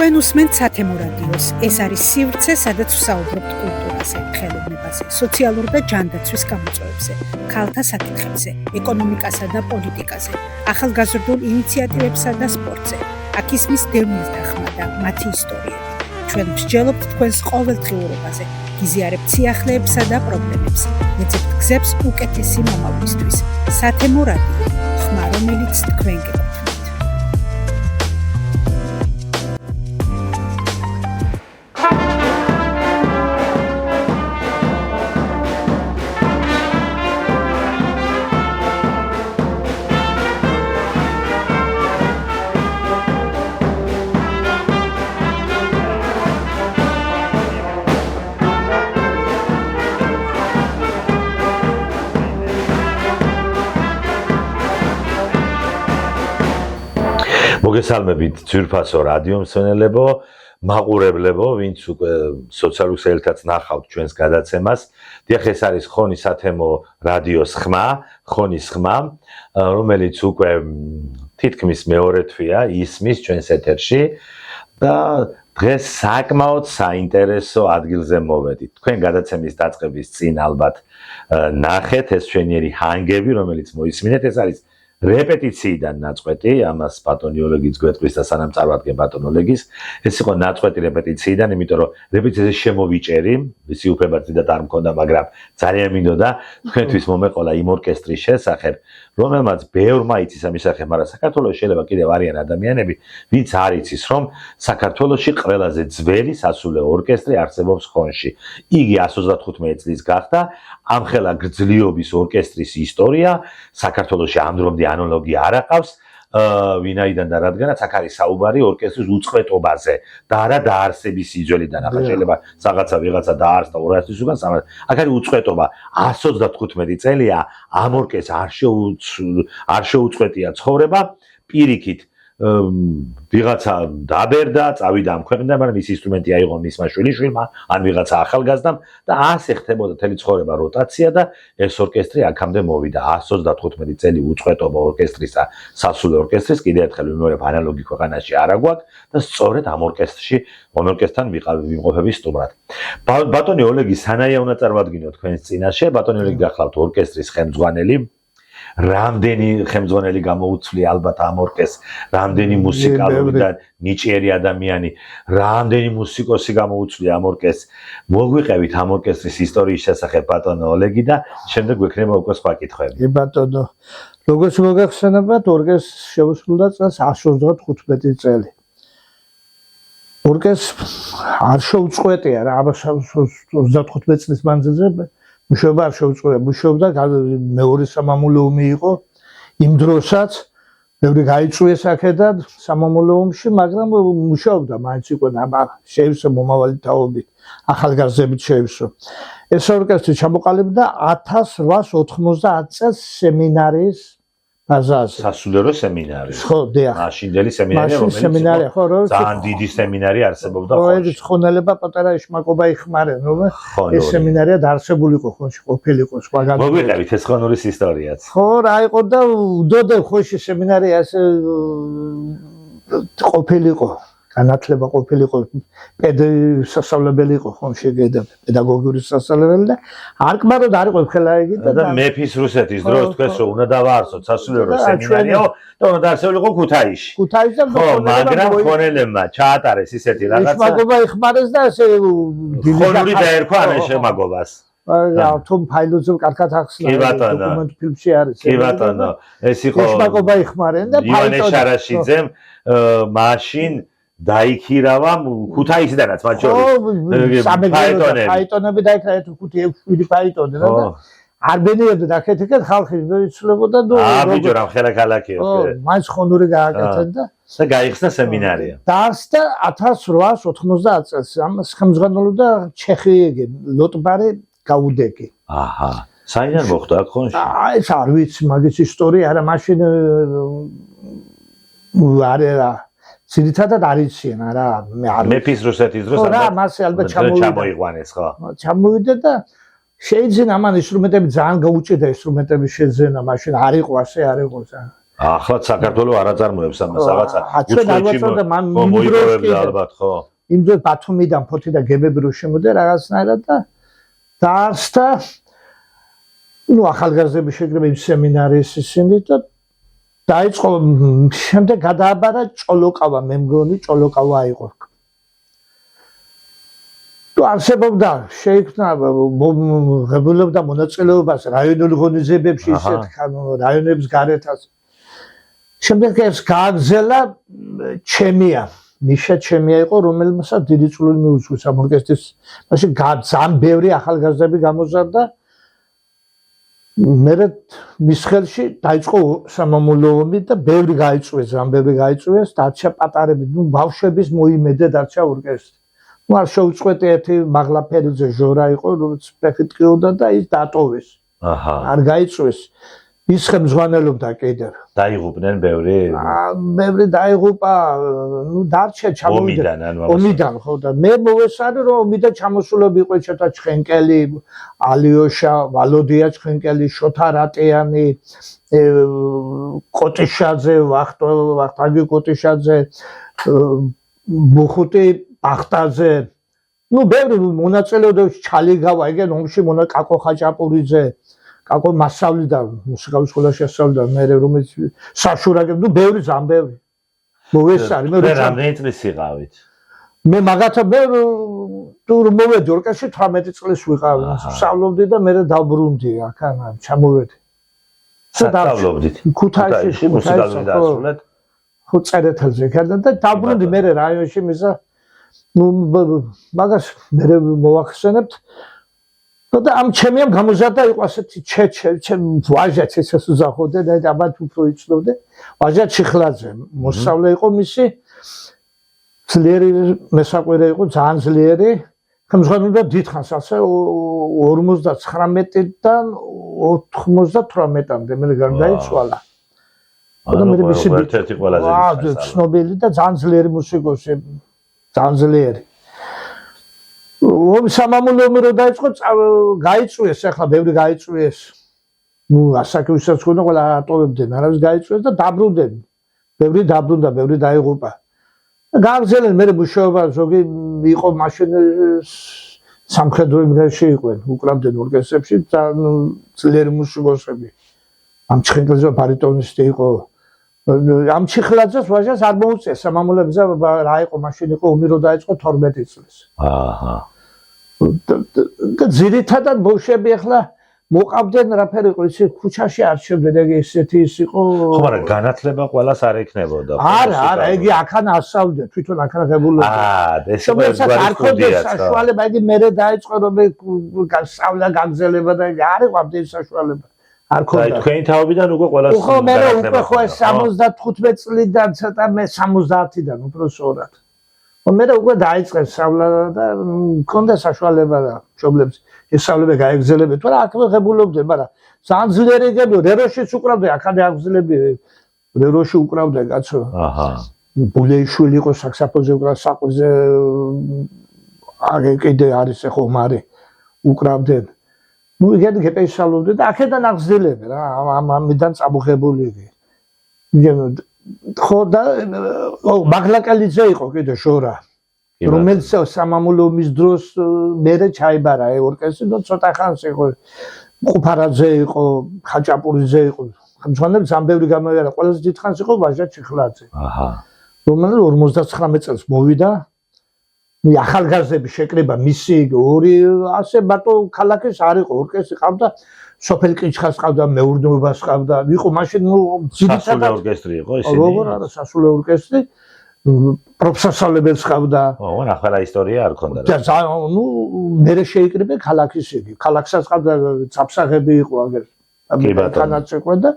თქვენ უსმენთ სათემო რადიოს. ეს არის სივრცე, სადაც ვსაუბრობთ კულტურაზე, ხელოვნებაზე, სოციალურ და ჯანდაცვის გამოწვევებზე, ქალთა საკითხებზე, ეკონომიკასა და პოლიტიკაზე, ახალგაზრდულ ინიციატივებსა და სპორტზე. აქ ისმის დევნილ დახმა და მათი ისტორიები. ჩვენ ვსჯელობთ თქვენს ყოველდღიურობაზე, გიზიარებთ სიახლეებსა და პრობლემებს, ეძებთ გზებს უკეთესი მომავლისთვის. სათემო რადიო, ხმა, რომელიც თქვენ გეკუთვნით. მოგესალმებით ძვირფასო რადიო მსმენელებო, მაყურებლებო, ვინც უკვე სოციალურ ქსელითაც ნახავთ ჩვენს გადაცემას. დიახ, ეს არის ხონი სათემო რადიოს ხმა, ხონის ხმა, რომელიც უკვე თითქმის მეორე თვეა ისმის ჩვენს ეთერში და დღეს საკმაოდ საინტერესო ადგილზე მოვედით. თქვენ გადაცემის დაწყების წინ ალბათ ნახეთ ეს ჩვენიერი ჰანგები, რომელიც მოისმინეთ, ეს არის რეპეტიციიდან ნაწყვეტი, ამას ბატონი ოლეგიც გვეტყვის და სანამ წარვადგენ ბატონ ოლეგის, ეს იყო ნაწყვეტი რეპეტიციიდან, იმიტომ რომ რეპეტიციაზე შემოვიჭერი, ვისი უფლებაც დიდად არ მქონდა, მაგრამ ძალიან მინდოდა თქვენთვის მომეყოლა იმ ორკესტრის შესახებ, რომელმაც ბევრმა იცის ამის შესახებ, მაგრამ საქართველოში შეიძლება კიდევ არიან ადამიანები, ვინც არ იცის, რომ საქართველოში ყველაზე ძველი სასულე ორკესტრი არსებობს ხონში. იგი 135 წლის გახდა, ამხელა გრძლიობის ორკესტრის ისტორია საქართველოში ამ დრომდე ანალოგი არ აყავს, ვინაიდან და რადგანაც აქ არის საუბარი ორკესტრის უწყვეტობაზე და არა დაარსების სიძველიდან. ახლა შეიძლება რაღაცა ვიღაცა დაარსდა 200 წლის უკან, აქ არის უწყვეტობა. 135 წელია ამ ორკესტრს არ შეუწყვეტია ცხოვრება, პირიქით ვიღაცა დაბერდა, წავიდა ამ ქვეყნიდან, მაგრამ ის ინსტრუმენტი აიღო მისმა შვილიშვილმა, ან ვიღაცა ახალგაზრდამ და ასე ხდებოდა მთელი ცხოვრება როტაცია და ეს ორკესტრი აქამდე მოვიდა. 135 წელი უწყვეტობა ორკესტრისა, სასულე ორკესტრის, კიდევ ერთხელ ვიმეორებ, ანალოგი ქვეყანაში არა გვაქვს და სწორედ ამ ორკესტრთან ვიმყოფები სტუმრად. ბატონი ოლეგი სანაია უნდა წარმოვადგინოთ თქვენს წინაშე, ბატონი ოლეგი გახლავთ ორკესტრის ხელმძღვანელი. რამდენი ხელმძღვანელი გამოუცვლია ალბათ ამ ორკესტრს, რამდენი მუსიკალური და ნიჭიერი ადამიანი, რამდენი მუსიკოსი გამოუცვლია ამ ორკესტრს. მოგვიყევით ამ ორკესტრის ისტორიის შესახებ ბატონო ოლეგი და შემდეგ გვექნება უკვე სხვა კითხვები. ბატონო, როგორც მოგახსენებათ, ორკესტრს შეუსრულდა წელს 135 წელი. ორკესტრს არ შეუწყვეტია რა, 35 წლის მანძილზე მუშაობა არ შეუწყვეტია, მუშაობდა მეორე სამამულო ომი იყო იმ დროსაც, ბევრი გაიწვიეს აქედან სამამულო ომში, მაგრამ მუშაობდა, მაინც იყო შეივსო მომავალი თაობით, ახალგაზრდებით შეივსო. ეს ორკესტრი ჩამოყალიბდა 1890 წელს სემინარიის ბაზაზე. სასულიერო სემინარი. ხო, დიახ. მაშინდელი სემინარი, რომელიც ძალიან დიდი სემინარი არსებობდა ხონში. ხო, ცხონელება პატარა იშმაკობა იხმარენ, რომ ეს სემინარია დაარსებულიყო ხონში, ყოფილიყო სხვა განწყობილება. მოგვიყევით ეს ხონურის ისტორიაც. ხო, რა იყო და უდოდე ხონში სემინარია ასე ყოფილიყო. განათლება ყოფილიყო, სასწავლებელი იყო ხონში პედაგოგიური სასწავლებელი და არ კმაროდ არ იყო ხელა იგი და მეფის რუსეთის დროს თქვენს რომ უნდა დავაარსოთ სასულიერო სემინარიო და უნდა დაარსებულიყო ქუთაისში. ქუთაისში და მაგრამ ხონელებმა ჩაატარეს ისეთი რაღაცა. იშმაკობა იხმარეს და ასე ხონური დაერქვა ამ შემაგობას. თუმ ფაილოზე კარგად ახსნა დოკუმენტ ფილმში არის. კი ბატონო, ეს იყო იშმაკობა იხმარენ და ივანე შარაშიძემ მაშინ დაიქირავა ქუთაისიდანაც მათ შორის ფაიტონები დაიქრა 5-6 ფაიტონი და არ ბენიებდა აქეთ-იქეთ ხალხი იცვლებოდა და ბიჭო რამ ხელა ქალაქიო მაინც ხონური გააკეთეს და გაიხსნა სემინარია. დაარსდა 1890 წელს ამას ხელმძღვანელობდა ჩეხი ლოტბარი გაუდეკი. აჰა, საიდან მოხდა აქ ხონში? ეს არ ვიცი მაგის ისტორია, არა მაშინ არა ძირითადად არ იციან, არა მე არ მეფის რუსეთის დროს რა მასე ალბათ ჩამოიყვანეს ხო? ჩამოვიდა და შეიძინა ამან ინსტრუმენტები ძალიან გაუჭირდა ინსტრუმენტების შეძენა, მაშინ არ იყო ასე არ იყო. ახლა საქართველოს არ აწარმოებს ამას რაღაცა ჩვენ ალბათ მან მოიპოვებდა ალბათ ხო იმ დროს ბათუმიდან ფოთი და გებები რო შემოდე რაღაცნაირად და დაარსდა ნუ ახალგაზრდების შეკრება იმ სემინარიის ისინი და დაიწყო შემდეგ გადააბარა ჭოლოკავა მე მგონი ჭოლოკავა იყო თუ არსებობდა შეიქმნა ღებულობდა მონაწილეობას რაიონულ ღონისძიებებში ისეთ რაიონების გარეთაც შემდეგ ეს გააგზელა ჩემია ნიშა ჩემია იყო რომელმასაც დიდი წვლილი მიუძღვის ამ ორკესტრის მაშინ ძალიან ბევრი ახალგაზრდები გამოზარდა მე მის ხელში დაიწყო სამამულო ომი და ბევრი გაიწვიეს ძალიან ბევრი გაიწვიეს დარჩა პატარები ნუ ბავშვების მოიმედე დარჩა ორკესტრი ნუ არ შეუწყვეტი ერთი მაღლაფერიძე ჟორა იყო რომელიც ფეხიტყიოდა და ის დატოვეს აჰა არ გაიწვიეს ის ხელმძღვანელობდა კიდევ დაიღუპნენ ბევრი დაიღუპა ნუ დარჩა ჩამოვიდა ომიდან ხო და მე მოვესწარი რომ ომიდან ჩამოსულები იყო ჩოთა ჩხენკელი ალიოშა ვალოდია ჩხენკელი შოთა რატიანი კოტიშაძე ვახტანგი კოტიშაძე ბუხუტი ახტაძე ნუ ბევრი მონაწილეობდა ჩალიგავა ეგენ ომში კაკო ხაჭაპურიძე კაკო მასწავლიდა მუსიკალურ სკოლაში ასწავლიდა მე რომელიც საშურაგებ ნუ ბევრი ძალიან ბევრი მოვესწარი მე რამდენი წლის იყავით მე მაგათა მე თუ მოვედი ორკესტრში 18 წლის ვიყავი სწავლობდი და მე დაბრუნდი აქან ჩამოვედი სწავლობდით ქუთაისში მუსიკალური დასრულეთ ხო წერეთელზე ქარდა და დაბრუნდი მე რაიონში მისა ნუ მაგას მე მოვახსენებთ და ამ ჩემიამ გამოზარდა იყო ასეთი ჩემ ვაჟაც ეს უზახოდე და აბათ უფრო იცნობდე ვაჟა ჩიხლაძე მოსწავლე იყო მისი ძლიერი მესაყვირე იყო ძალიან ძლიერი ხელმძღვანელობდა დიდხანს ასე 59-დან 98-მდე მე გარდაიცვალა და მე მისი ერთ-ერთი ყველაზე ცნობილი და ძალიან ძლიერი მუსიკოსი ძალიან ძლიერი სამამულო ომი რო დაიწყო გაიწვიეს ახლა ბევრი გაიწვიეს ნუ ასაკივისაც ხონდა ყველა ატოვებდნენ არავის გაიწვიეს და დაბრუნდნენ ბევრი დაბრუნდა ბევრი დაიღუპა გააგზელენ მე მუშაობა ზოგი იყო მაშინ სამხედრო იმღერში იყვნენ უკრავდნენ ორკესტრებში ძლიერი მუსიკოსები ამ ჩხენკელზე ბარიტონისტი იყო ამ ჩიხლაძეს ვაჟას არ მოუწია სამამულებზე რა იყო მაშინ იყო ომი რო დაიწყო 12 წლის აჰა და ძირითადად ბოლშები ახლა მოყავდნენ რაფერი იყო ისი ქუჩაში არ შევდნენ ეგ ესეთი ის იყო ხო მაგრამ განათლება ყველას არ ექნებოდა არა იგი აქან ასწავლდა თვითონ აქან ღებულობდა ეს არ ქონდეს საშუალება იგი მერე დაიწყო რომ სწავლა გაგზელება და არ იყო ამ საშუალება არ ქონდა თქვენი თავიდან უკვე ყველას ხო მე უკვე ხო 75 წლიდან ცოტა მე 70-დან უფრო სწორად მე უკვე დაიწყე სწავლა და მქონდა საშუალება და მშობლებს ესწავლები გაეგზელებათ მაგრამ აქ ღებულობდნენ მაგრამ ძალიან ძლიერი ეგები რეროშიც უკრავდა აქამდე აგზელები რეროში უკრავდა კაცო აჰა ბულეიშვილი იყო საქსაფონზე უკრავდა საყვზე აგე კიდე არის ხო მარი უკრავდნენ ნუ იგი გეპესალობდნენ და აქედან აგზელები რა ამიდან წამოღებული იგი ხო და მაგლაკალიძე იყო კიდე შორა რომელიც სამამულო ომის დროს მერე ჩაიბარა ორკესტრი და ცოტა ხანს იყო ყუფარაძე იყო ხაჭაპურიძე იყო ხელმძღვანელი ძალიან ბევრი გამოვიდა ყველაზე დიდხანს იყო ვაჟა ჩიხლაძე აჰა რომელიც 59 წელს მოვიდა მე ახალგაზრდების შეკრება მისი ორი ასე მარტო ქალაქის არ იყო ორკესტრი ყავდა სოფელ კიჩხას ყავდა მეურნეობას ყავდა იყო მაშინ ნუ ძირითადად ორკესტრი იყო ისინი როგორ არა სასულე ორკესტრი პროფესიონალებელს ყავდა ო ახლა ისტორია არ ქონდა და ნუ მერე შეიკრიბე ქალაქის იგი ქალაქსაც ყავდა წაფსაღები იყო აგერ ამიტანაც იყო და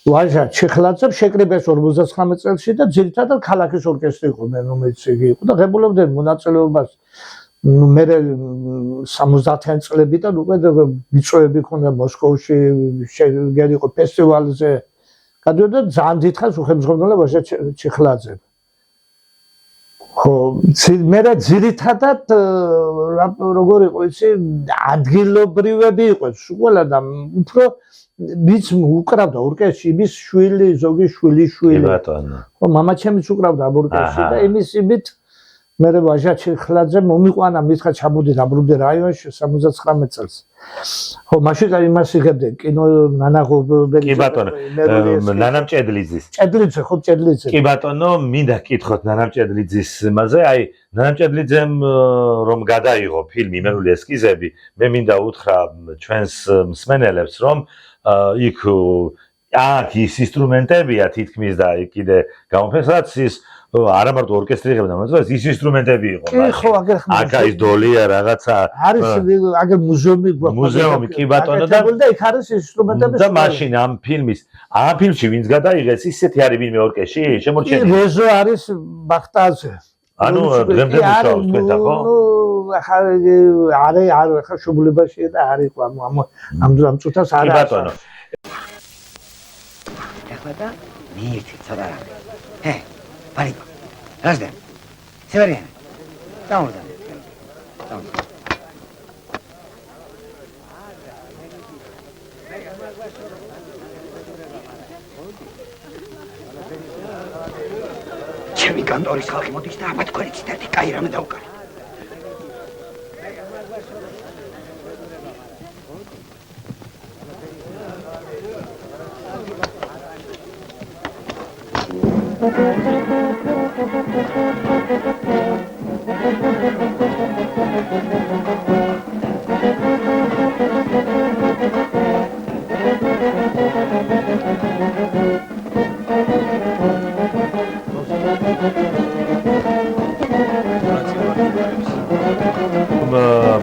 ვაჟა ჩეხლაძე შეკრიბეს 59 წელში და ძირითადად ქალაქის ორკესტრი იყო მე რომელიც იგი იყო და ღებულობდნენ მონაწილეობას მერე 70-იან წლებიდან უკვე მიწვევები ქონდა მოსკოვში შეგერი იყო ფესტივალზე გადავიდა ძალიან დიდხანს უხელმძღვანელობდა ვაჟა ჩეხლაძე ხო, მე ძირითადად როგორ იყო იცი, ადგილობრივები იყო ყველა და უფრო მის უკრავდა ორკესტრში იმის შვილი, ზოგი შვილი. კი ბატონო. ხო, მამაჩემიც უკრავდა ამ ორკესტრში და იმის იმით მე ვაჟაჩი ხლაძე მომიყვანა მითხრა ჩამოდი დაბრუნდე რაიონში 79 წელს. ხო, მაშინ იმას იღებდნენ კინო ნანაღობელი. კი ბატონო, ნანამ ჭედლიძის. ჭედლიძე, ხო, ჭედლიძე. კი ბატონო, მინდა გკითხოთ ნანამ ჭედლიძის მასე, აი ნანამ ჭედლიძემ რომ გადაიღო ფილმი „იმერული ესკიზები“, მე მინდა უთხრა ჩვენს მსმენელებს, რომ იქ აქ ის ინსტრუმენტებია თითქმის და კიდე გამოფენსაც ის არა მარტო ორკესტრი იღებდა, მაგრამ ის ინსტრუმენტები იყო. კი, ხო, აგერ ხმა. აქ ის დოლია რაღაცა. არის აგერ მუზეუმი გვაქვს. მუზეუმი, კი ბატონო და იქ არის ინსტრუმენტები. და მაშინ ამ ფილმში ვინც გადაიღეს, ისეთი არის ვინმე ორკესტრი შემორჩენილი. როზო არის ბახტაზე. ანუ დღემდე მუშაობს თქვენთან, ხო? ნუ ახლა შუბლებაშია და არ იყო ამ წუთას არ არის. კი ბატონო. ეხლა და მიირთი ცოტა რამე. Парико. Рожден. Северяне. Там. ჩემი კანტორის ხალხი მოდის და აბა თქვენი ციტატი კაი რამე დაუკარეთ.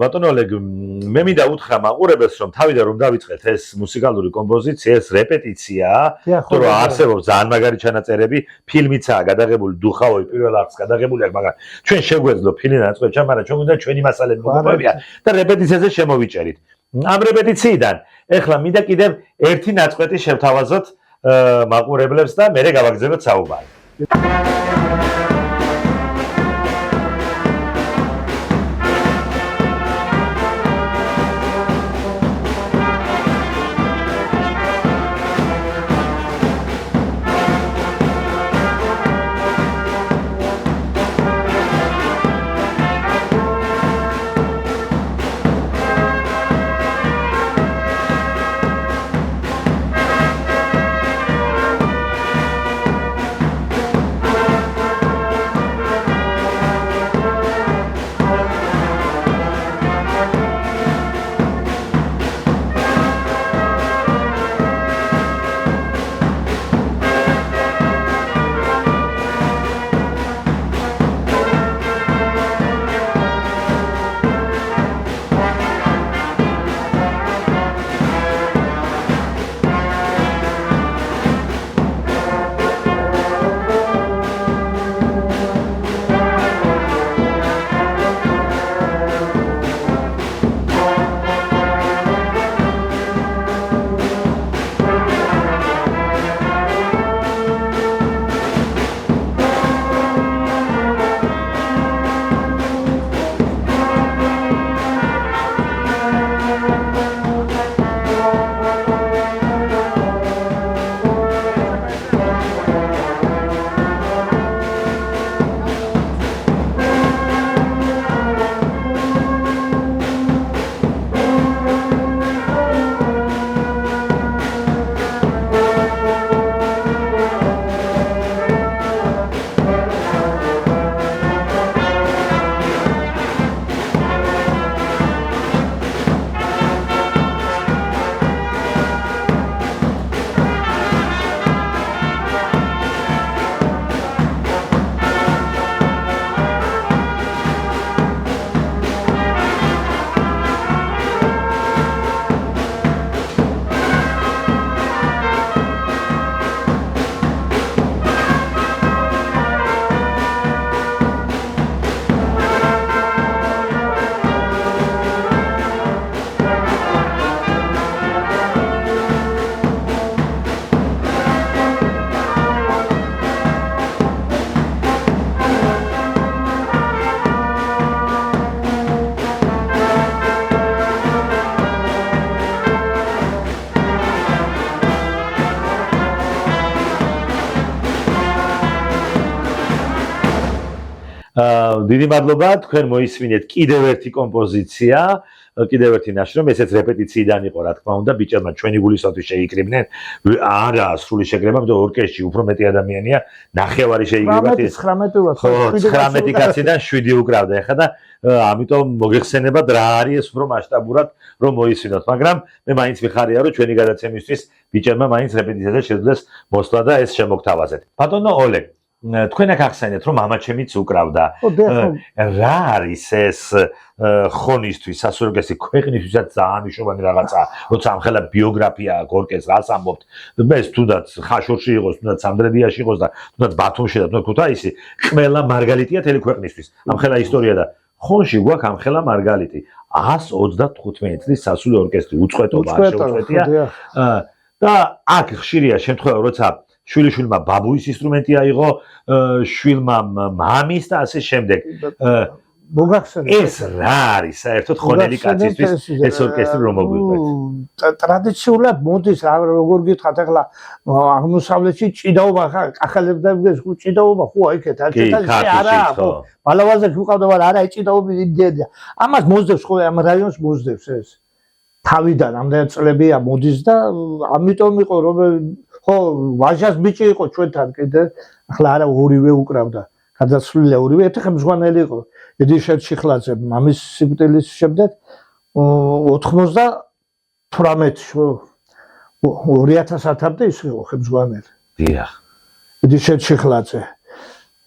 ბატონო ოლეგ, მე მინდა უთხრა მაყურებელს, რომ თავიდან რომ დავიწყეთ ეს მუსიკალური კომპოზიცია, ეს რეპეტიციაა, თუ რა არსებობს ძალიან მაგარი ჩანაწერები, ფილმიცაა გადაღებული, დუხავოი პირველ არხს გადაღებული აქვს, მაგრამ ჩვენ შეგვეძლო ფილმი ნაწყვეტი, მაგრამ ჩვენ უნდა ჩვენი მასალები მოგვიყვებია და რეპეტიციაზე შემოვიჭერით. ამ რეპეტიციიდან ეხლა მინდა კიდევ ერთი ნაწყვეტი შევთავაზოთ მაყურებლებს და მერე გავაგზავნოთ საუბარი. დიდი მადლობა, თქვენ მოისმინეთ კიდევ ერთი კომპოზიცია, კიდევ ერთი ნაშრომი, ესეც რეპეტიციიდან იყო, რა თქმა უნდა, ბიჭებმა ჩვენი გულისათვის შეიკრიბნენ. არა, სრული შეკრება, იმიტომ ორკესტრში უფრო მეტი ადამიანია, ნახევარი შეიკრიბათ. 19 კაციდან 7 უკრავდა ეხლა და ამიტომ მოგეხსენებათ რა არის ეს უფრო მასშტაბურად რომ მოისმინოთ, მაგრამ მე მაინც მიხარია რომ ჩვენი გადაცემისთვის ბიჭებმა მაინც რეპეტიციაზე შეძლეს მოსვლა და ეს შემოგთავაზეთ. ბატონო ოლე, თქვენ აქ ახსენეთ რომ მამაჩემიც უკრავდა. რა არის ეს ხონისთვის, სასურგესი ქვეყნისთვისაც ძალიან მნიშვნელოვანი რაღაცაა, როცა ამხელა ბიოგრაფია აქვს ორკესტრს, რას ამბობთ. ეს თუნდაც ხაშურში იყოს, თუნდაც სამტრედიაში იყოს და თუნდაც ბათუმში და თუნდაც ქუთაისი, ყველა მარგალიტია თელი ქვეყნისთვის. ამხელა ისტორია და ხონში გვაქვს ამხელა მარგალიტი 135 წლის სასულე ორკესტრი უწყვეტობა შეუწყვეტია და აქ ხშირია შემთხვევა როცა შვილიშვილმა ბაბუის ინსტრუმენტი აიღო შვილმა მამის და ასე შემდეგ ეს რა არის საერთოდ ხონელი კაცისთვის ეს ორკესტრი რომ მოგვიყვეთ ტრადიციულად მოდის როგორ გითხათ ახლა აღმოსავლეთში ჭიდაობა ახალებდებს ჭიდაობა ხო აიქეთ არა ხო ბალავაზე ვიყავდა მაგრამ არა ჭიდაობა იმდენია ამას მოსდევს ხო ამ რაიონს მოსდევს ეს თავიდან ამდენი წლებია მოდის და ამიტომ იყო რომ ხო ვაჟას ბიჭი იყო ჩვენთან კიდე ახლა არა ორივე უკრავდა გადაცვლილია ორივე ერთი ხელმძღვანელი იყო ედიშერ ჩიხლაძე მამის სიკვდილის შემდეგ 98-ში 2000-მდე ის იყო ხელმძღვანელი დიახ ედიშერ ჩიხლაძე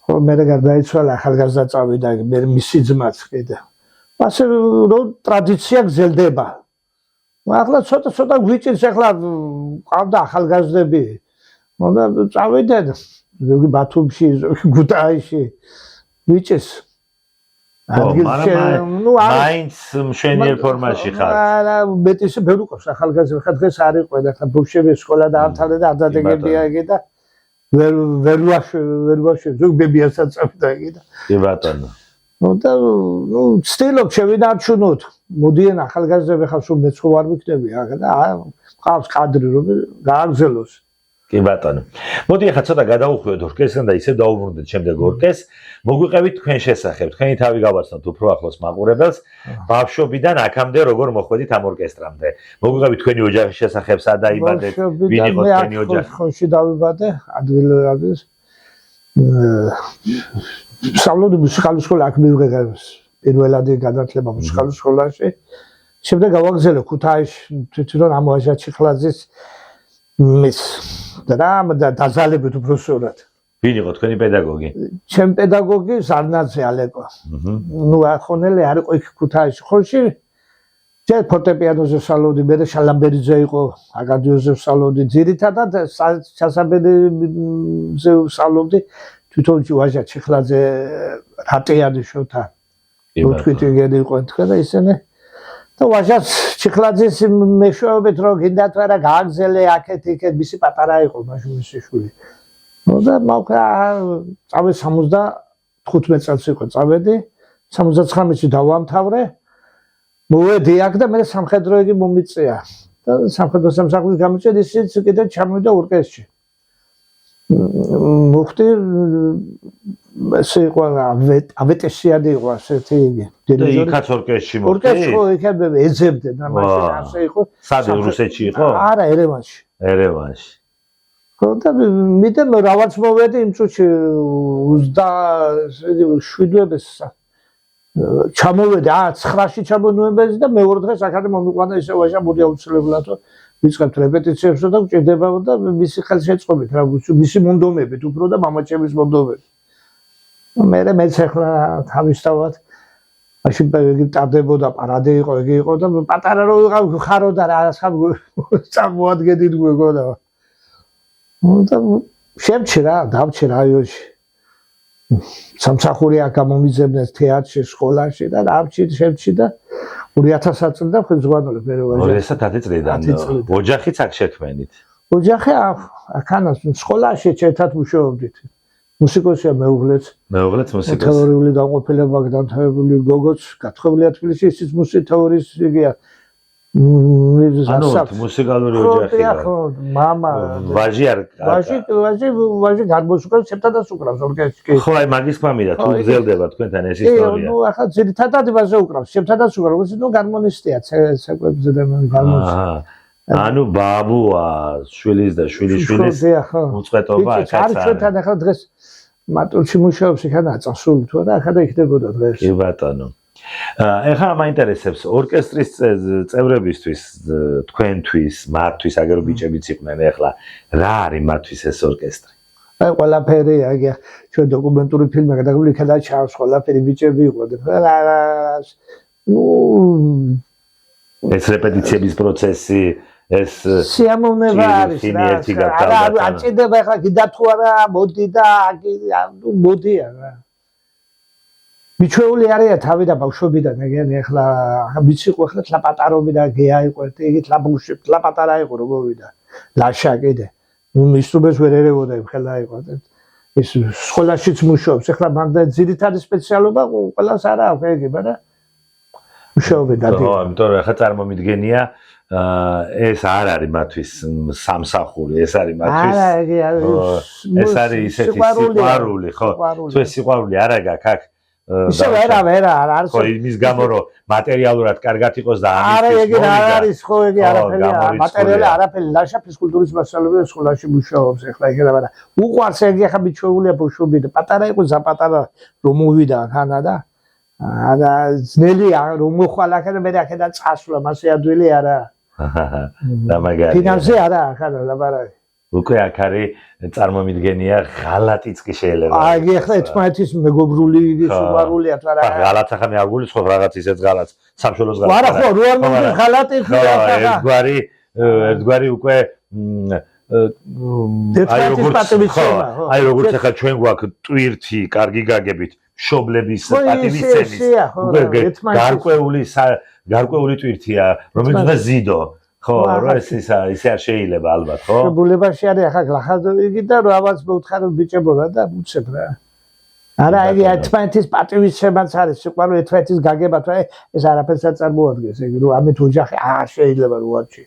ხო მე გარდაიცვალა ახალგაზრდა წავიდა მე მისი ძმაც კიდე ასე რომ ტრადიცია გრძელდება ახლა ცოტა გვიჭირს ახლა ყავდა ახალგაზრდები მოდა წავიდნენ ზოგი ბათუმში ზოგი ქუთაისში გვიჭირს მაინც მშვენიერ ფორმაში ხარ არა მეტის ბევრი ყავს ახალგაზრდა ხა დღეს არ იყო და ხა ბავშვების სკოლა დაამთავრა და ადადეგებია იგი და ვერ ვაშ ზოგი ბებიასაც წავიდა იგი და კი ბატონო და ცდილობ შევინარჩუნოთ მოდიან ახალგაზრდები ხარ სულ მეცხოვ არ ვიქნები და ყავს კადრი რომ გააგრძელოს კი ბატონო მოდი ახლა ცოტა გადავუხვიოთ ორკესტრთან და ისე დაუბრუნდეთ შემდეგ ორკესტრს მოგვიყევით თქვენ შესახებ თქვენი თავი გავაცნოთ უფრო ახლოს მაყურებელს ბავშვობიდან აქამდე როგორ მოხვედით ამ ორკესტრამდე მოგვიყევით თქვენი ოჯახის შესახებ სად დაიბადეთ ვინ იყო თქვენი ოჯახი ხონში დავიბადე ადვილად სწავლობდი მუსიკალურ სკოლაში აქ მივიღე პირველადი განათლება მუსიკალურ სკოლაში შემდეგ გავაგზავნე ქუთაისში თვითონ ამ ვაჟა ჩიხლაძის მის და დაზალებით უბრალოდ ვინ იყო თქვენი პედაგოგი ჩემი პედაგოგი ზარნაძე ალეკო ნუ ახონელი არ იყო იქ ქუთაისში ხონში ჯერ ფორტეპიანოზე ვსწავლობდი მე და შალამბერიძე იყო აკადიოზე ვსწავლობდი ძირითადად ჩასაბედზე ვსწავლობდი თვითონ ვაჟა ჩიხლაძე რატეანიშოთა თვითონ გედი იყო თქვა და ისინი და ვაჟას ჩიხლაძის მეშვეობით რომ გინდათ არა გააგზელე აქეთ იქეთ მისი პატარა იყო მაშინ შვილი და მოკა წავე 75 წელს იყო წავედი 79-ში დავამთავრე მოვედი აქ და მე სამხედრო იგი მომიწია და სამხედრო სამსახურის გამოჩედი ისიც კიდე ჩამოვიდა ორკესტრში მოხდი ესე იყო ავეტესიადი იყო ასეთი დირიჟორი იქაც ორკესტრში მოხდი ორკესტრში ხო იქაც ეძებდნენ და მაშინ ასე იყო სად რუსეთში იყო არა ერევანში ხო და მე რაღაც მოვედი იმ წუთში 27-ს ჩამოვედი 9-ში ჩამონუებედი და მეორე დღეს აქამდე მომიყვანა ისე ვაჟა მოდი აუცილებლად ვიწყებთ რეპეტიციებს და გვჭირდება და მისი ხელშეწყობით რა მისი მონდომებით უფრო და მამაჩემის მონდომებით მეც ახლა თავისთავად მაშინ ტარდებოდა პარადი იყო იგი იყო და პატარა რო ვიყავ ხარო და რა წარმოადგენდი გეგო და შემჩი რა დავჩი რაიონში სამსახური აქ გამომიძებნეს თეატრში სკოლაში და დავჩი შემჩი და 2000 წლიდან ხელმძღვანელი მე ვაჟი 2010 წლიდან ოჯახიც აქ შექმენით ოჯახი აქანა სკოლაში ერთად მუშაობდით მუსიკოსია მეუღლეც მუსიკოსი თეორიული დაყოფილება განთავებული გოგოც გათხოვილია თბილისში ისიც მუსიკის თეორიის იგია ანუ მუსიკალური ოჯახი ხო, მამა. ვაჟი გამოსუკავს, შეფთადაც უკრავს ორკესტრში. ხო, აი მაგის თქმამიდა, თუ გრძელდება თქვენთან ეს ისტორია. ნუ ახლა ძირითადად იმაზე უკრავს, შეფთადაც უკრავს, ნუ გარმონისტია, ცეკვებზე და გარმონისტია. ანუ ბაბუა, შვილის და შვილიშვილის უწყვეტობა კაცი. არის ჩვენთან ახლა დღეს მატულში მუშაობს, იქა წასული თუ არა, ახლა და იქნებოდა დღეს. კი ბატონო. ეხლა მაინტერესებს ორკესტრის წევრებისთვის, თქვენთვის, მათთვის, აგერ ბიჭებიც იყვნენ ეხლა, რა არის მათთვის ეს ორკესტრი? აი ყველაფერი, აი ჩვენ დოკუმენტური ფილმი გადაგული იქა და ჩავს ყველაფერი ბიჭები იყვნენ. ნუ ეს რეპეტიციების პროცესი, ეს სიამოვნება არის რა. არა აჭირდება ეხლა კიდე თუ არა მოდი და მოდი არა. მიჩვეული არია თავი და ბავშვობიდან, ეგენი ეხლა ვიცი ხო ეხლა თლაპატარობიდან გეა იყო, იგი თლაპატარა იყო რომ მოვიდა. ლაშა კიდე. ნუ ინსტრუმენტს ვერ ერებოდა ხელა იყო. ეს სკოლაშიც მუშაობს, ეხლა მანდ ძირითადი სპეციალობა ყველას არა აქვს ეგ, მაგრამ მუშაობენ და ხო, იმიტომ რომ ეხლა წარმომიდგენია ეს არ არის მათთვის სამსახური, ეს არის მათთვის არა, ეს არის ისეთი სიყვარული, ხო? თუ ეს სიყვარული არ აქვს აქ ისე ვერა არის. ხო, იმის გამო რომ მატერიალურად კარგად იყოს და არა, ეგ არ არის, ხო, ეგ არაფერი, მატერიალი არაფერი, ლაშა ფიზკულტურის მასწავლებელი სკოლაში მუშაობს, ეხლა იქ არა. უყვარს ეგ ახლა მიჩვეულია ბავშვობიდან, პატარა იყო ზაპატარა რომ მოვიდა ხანა და არა ძნელია რომ მოხვალ ახლა მე აქედან წასვლა, მასე ადვილი არა. და მაგარი. ფინანსი არა ახლა ლაბარაკი. უკვე აქ არის წარმომიდგენია ღალატიც კი შეიძლება. აი ახლა ერთმანეთის მეგობრული სიყვარულია თუ არა. ღალატს ახლა მე არ გულისხმობ რაღაც ისეთ ღალატს, სამშობლოს ღალატს. არა ხო, რო არ მომდის ღალატი ხო ახლა. ერთგვარი უკვე აი როგორც ახლა ჩვენ გვაქვს ტვირთი, კარგი გაგებით, მშობლების პატივისცემის გარკვეული ტვირთია, რომელიც უნდა ზიდო. ხო, რა ისე არ შეიძლება ალბათ, ხო? შეგულებაში არის ახლა გლახადოიგი და რაღაც მოვთხარ ბიჭებო და უცებ რა. არა, ეგ ერთმანეთის პატივისცემაც არის, სიყვარული ერთმანეთის გაგება თუ ეს არაფერს არ წარმოადგენს, ეგ რომ ამით ოჯახი არ შეიძლება რო არჩი.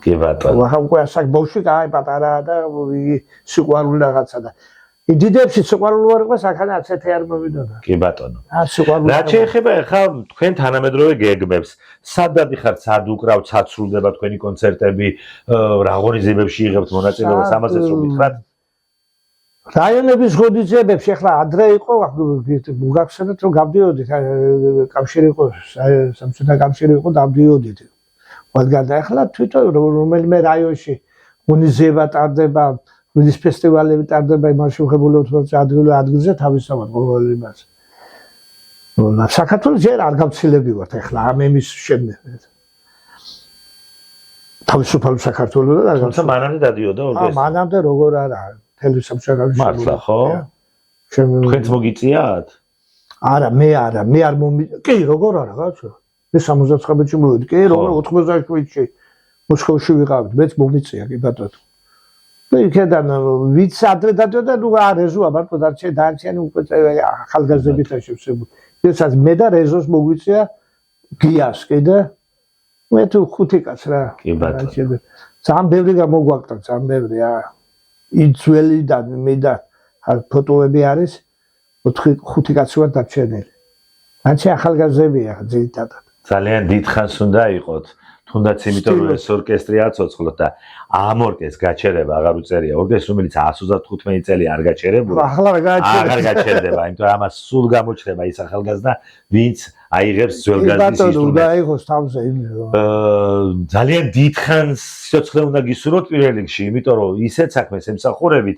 კი ბატონო. ახლა უკვე ასაკ ბავშვი აი პატარა და სიყვარული რაღაცა და დიდებში სიყვარული არ იყოს, ახლა ასეთი არ მოვიდოდა. კი ბატონო. სიყვარული. რა შეეხება ახლა თქვენ თანამედროვე გეგმებს, სად დადიხართ, სად უკრავთ, სად სრულდება თქვენი კონცერტები, რა ღონისძიებებში იღებთ მონაწილეობას, ამაზეც რო გითხრათ? რაიონების ღონისძიებებში ახლა ადრე იყო, გაგხსენეთ რომ გავდიოდით, კავშირი იყო, სამწუხაროდ კავშირი იყო, დავდიოდით. მაგრამ ახლა თვითონ რომელიმე რაიონში ღონისძიება ტარდება, ვიდის ფესტივალები ტარდება, იმაში უხებულობთ ადგილზე თავისთავად ყოველ იმას. საქართველოს ჯერ არ გავცილები ვართ ახლა ამ იმის შემდეგ. თავისუფალ საქართველოს და თუმცა მანამდე დადიოდა ორკესტრი. მანამდე როგორ არა, თელი სამშაბათი. მართლა ხო? თქვენც მოგიწიათ? არა, მე არ კი, როგორ არა, კაცო. მე 79-ში მოვედი, კი, როგორ 87-ში მოსკოვში ვიყავით, მეც მომიწია, კი ბატონო. იქიდან ვიც ადრე დადიოდა, ნუ რეზოა მარტო დარჩენი უკვე ახალგაზრდებით შევსებული. ესაც მე და რეზოს მოგვიწია გიას კიდე მე თუ 5 კაც რა. კი ბატონო. ძალიან ბევრი გამოგვაკდა, ძალიან ბევრი იძველიდან მე და ფოტოები არის 4-5 კაცი ვარ დარჩენილი. ანჩი ახალგაზრდებია ძირითადად. ძალიან დიდხანს უნდა იყოთ. თუნდაც იმიტომ რომ ეს ორკესტრი აცოცხლოთ და ამ ორკესტრს გაჩერება აღარ უწერია. ორკესტრი რომელიც 135 წელი არ გაჩერებულა. ახლა აღარ გაჩერდება, იმიტომ რომ ამას სულ გამოჩნდება ის ახალგაზრდა, ვინც აიღებს ძველგაზრდის ინსტრუმენტს. უნდა აიღოს თავზე იმერო. ძალიან დიდხანს სიცოცხლე უნდა გისურვოთ პირველ რიგში, იმიტომ რომ ისეთ საქმეს ემსახურებით,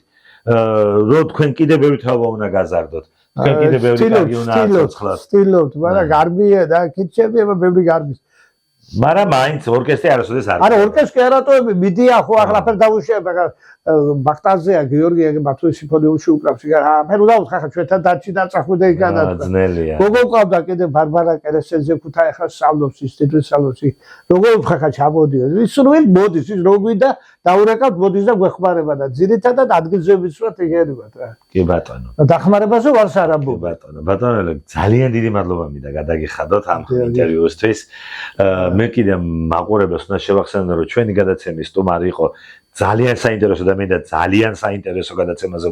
რომ თქვენ კიდე ბევრი თაობა უნდა გაზარდოთ. თქვენ კიდე ბევრი კარგი უნდა აცოცხლოთ. სტილობთ, მაგრამ გარბია და კითხები, ბევრი გარბის. მაგრამ მაინც ორკესტრი არასოდეს არ. არა, ორკესტრი არატოები მიდია ხო ახლა დავუშვება ბახტაზეა გიორგი ბათუმის სიმფონიურში უკრავს. ამერ უნდა ხახა ჩვენთან დარჩი და წახვიდე იქანა. ძნელია. როგორ ყავდა კიდე ბარბარა კერესეძე ქუთა ახლა სწავლობს ინსტიტუტში სწავლობს. როგორ ხახა ჩამოდიო. ის სულ მოდის, ის როგვიდა დაურეკავთ მოდის და გვეხმარება და ძირითადად ადგილზეების ვართ იგერებათ რა. კი ბატონო. დახმარებაზე ვარს არ კი ამბობ. ბატონო, ძალიან დიდი მადლობა მინდა გადაგიხადოთ ამ ინტერვიუსთვის. მე კიდე მაყურებელს უნდა შევახსენო, რომ ჩვენი გადაცემის სტუმარი იყო ძალიან საინტერესო და მინდა ძალიან საინტერესო გადაცემაზე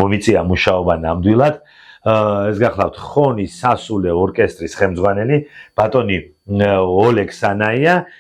მომიწია მუშაობა ნამდვილად. ეს გახლავთ ხონის სასულე ორკესტრის ხელმძღვანელი ბატონი ოლეგ სანაია.